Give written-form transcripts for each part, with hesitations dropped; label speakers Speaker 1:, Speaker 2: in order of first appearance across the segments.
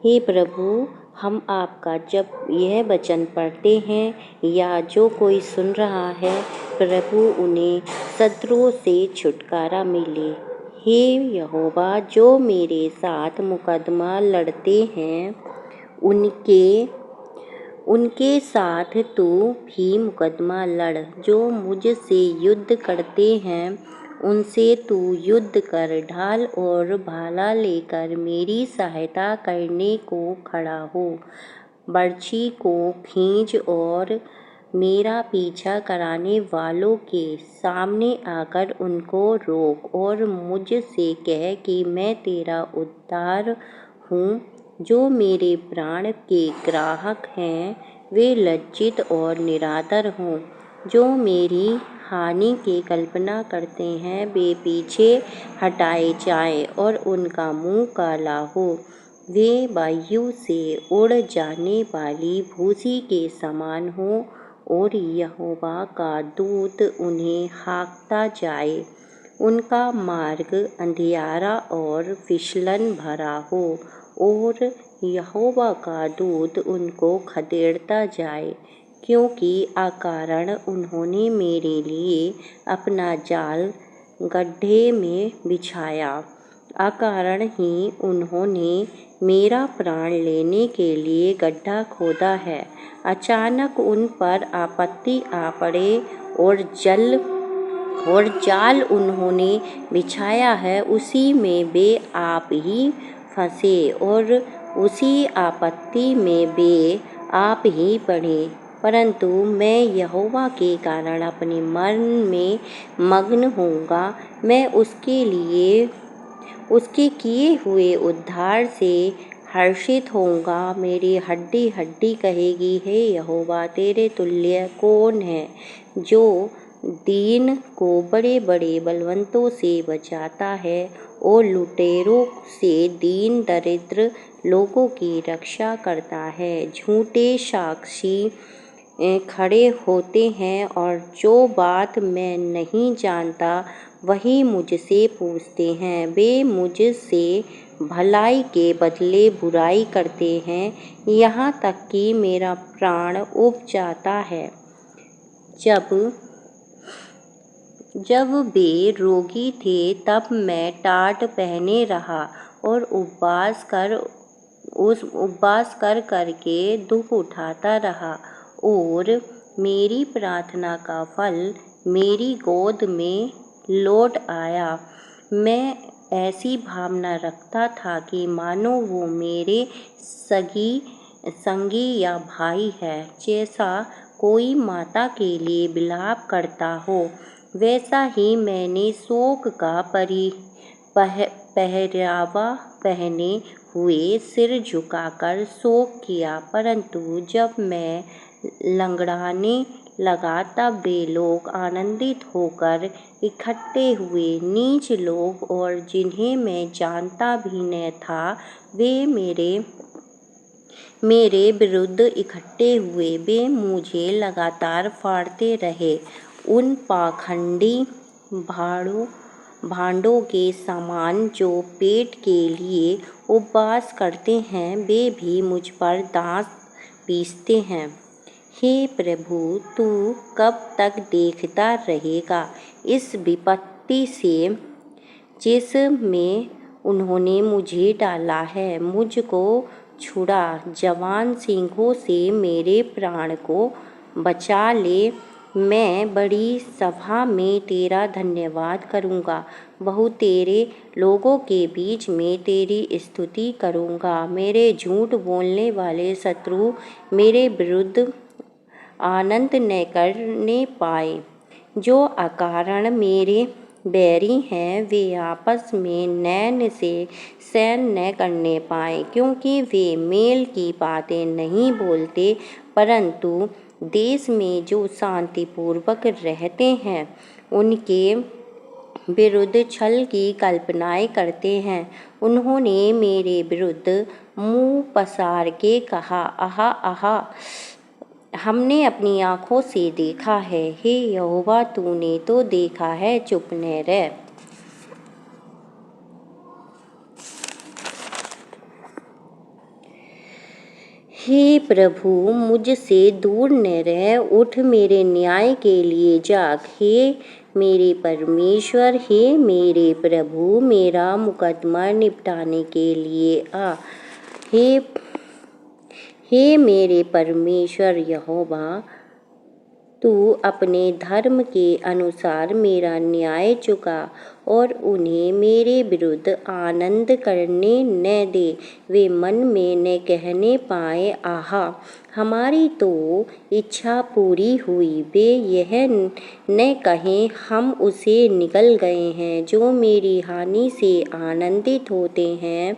Speaker 1: हे प्रभु, हम आपका जब यह वचन पढ़ते हैं या जो कोई सुन रहा है, प्रभु उन्हें शत्रुओं से छुटकारा मिले। हे यहोवा, जो मेरे साथ मुकदमा लड़ते हैं उनके साथ तू भी मुकदमा लड़। जो मुझसे युद्ध करते हैं उनसे तू युद्ध कर। ढाल और भाला लेकर मेरी सहायता करने को खड़ा हो। बर्छी को खींच और मेरा पीछा कराने वालों के सामने आकर उनको रोक और मुझसे कह कि मैं तेरा उद्धार हूँ। जो मेरे प्राण के ग्राहक हैं वे लज्जित और निरादर हों। जो मेरी हानि की कल्पना करते हैं वे पीछे हटाए जाएं और उनका मुंह काला हो। वे वायु से उड़ जाने वाली भूसी के समान हो और यहोवा का दूत उन्हें हाँकता जाए। उनका मार्ग अंधियारा और फिसलन भरा हो और यहोवा का दूत उनको खदेड़ता जाए, क्योंकि अकारण उन्होंने मेरे लिए अपना जाल गड्ढे में बिछाया। अकारण ही उन्होंने मेरा प्राण लेने के लिए गड्ढा खोदा है। अचानक उन पर आपत्ति आ पड़े और जाल उन्होंने बिछाया है उसी में वे आप ही फंसे और उसी आपत्ति में वे आप ही पड़े। परंतु मैं यहोवा के कारण अपने मन में मग्न होऊंगा। मैं उसके किए हुए उद्धार से हर्षित होऊंगा। मेरी हड्डी हड्डी कहेगी, हे यहोवा, तेरे तुल्य कौन है जो दीन को बड़े बड़े बलवंतों से बचाता है और लुटेरों से दीन दरिद्र लोगों की रक्षा करता है। झूठे साक्षी खड़े होते हैं और जो बात मैं नहीं जानता वही मुझसे पूछते हैं। वे मुझसे भलाई के बदले बुराई करते हैं, यहाँ तक कि मेरा प्राण उब जाता है। जब वे रोगी थे तब मैं टाट पहने रहा और उपवास करके दुख उठाता रहा और मेरी प्रार्थना का फल मेरी गोद में लौट आया। मैं ऐसी भावना रखता था कि मानो वो मेरे संगी या भाई है। जैसा कोई माता के लिए विलाप करता हो, वैसा ही मैंने शोक का पहरावा पहने हुए सिर झुकाकर शोक किया। परंतु जब मैं लंगड़ाने लगा तब वे लोग आनंदित होकर इकट्ठे हुए। नीच लोग और जिन्हें मैं जानता भी न था वे मेरे विरुद्ध इकट्ठे हुए। वे मुझे लगातार फाड़ते रहे। उन पाखंडी भांडों के समान जो पेट के लिए उपवास करते हैं, वे भी मुझ पर दांत पीसते हैं। हे प्रभु, तू कब तक देखता रहेगा इस विपत्ति से जिसमें उन्होंने मुझे डाला है। मुझको छुड़ा, जवान सिंहों से मेरे प्राण को बचा ले। मैं बड़ी सभा में तेरा धन्यवाद करूँगा, बहुतेरे लोगों के बीच में तेरी स्तुति करूँगा। मेरे झूठ बोलने वाले शत्रु मेरे विरुद्ध आनंद न करने पाए। जो अकारण मेरे बैरी हैं वे आपस में नैन से सैन न करने पाए, क्योंकि वे मेल की बातें नहीं बोलते, परंतु देश में जो शांतिपूर्वक रहते हैं उनके विरुद्ध छल की कल्पनाएं करते हैं। उन्होंने मेरे विरुद्ध मुँह पसार के कहा, आहा आहा, हमने अपनी आँखों से देखा है। हे यहोवा, तूने तो देखा है, चुप न रह। हे प्रभु, मुझसे दूर न रह, उठ मेरे न्याय के लिए जाग। हे मेरे परमेश्वर, हे मेरे प्रभु, मेरा मुकदमा निपटाने के लिए आ। हे मेरे परमेश्वर यहोवा, तू अपने धर्म के अनुसार मेरा न्याय चुका और उन्हें मेरे विरुद्ध आनंद करने न दे। वे मन में न कहने पाए, आहा, हमारी तो इच्छा पूरी हुई। वे यह न कहें, हम उसे निगल गए हैं। जो मेरी हानि से आनंदित होते हैं,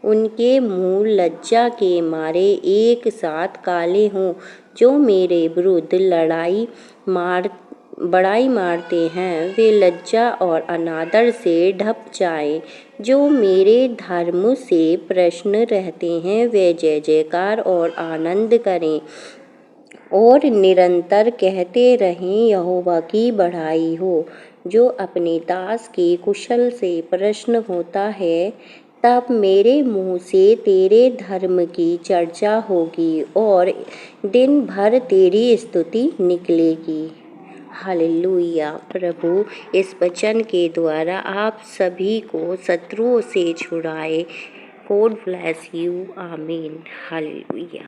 Speaker 1: उनके मुँह लज्जा के मारे एक साथ काले हों। जो मेरे विरुद्ध बड़ाई मारते हैं, वे लज्जा और अनादर से ढप जाएं। जो मेरे धर्म से प्रसन्न रहते हैं, वे जय जयकार और आनंद करें और निरंतर कहते रहें, यहोवा की बढ़ाई हो। जो अपने दास के कुशल से प्रसन्न होता है, तब मेरे मुँह से तेरे धर्म की चर्चा होगी और दिन भर तेरी स्तुति निकलेगी। हालेलुया। प्रभु इस वचन के द्वारा आप सभी को शत्रुओं से छुड़ाए। God bless you. आमीन। हालेलुया।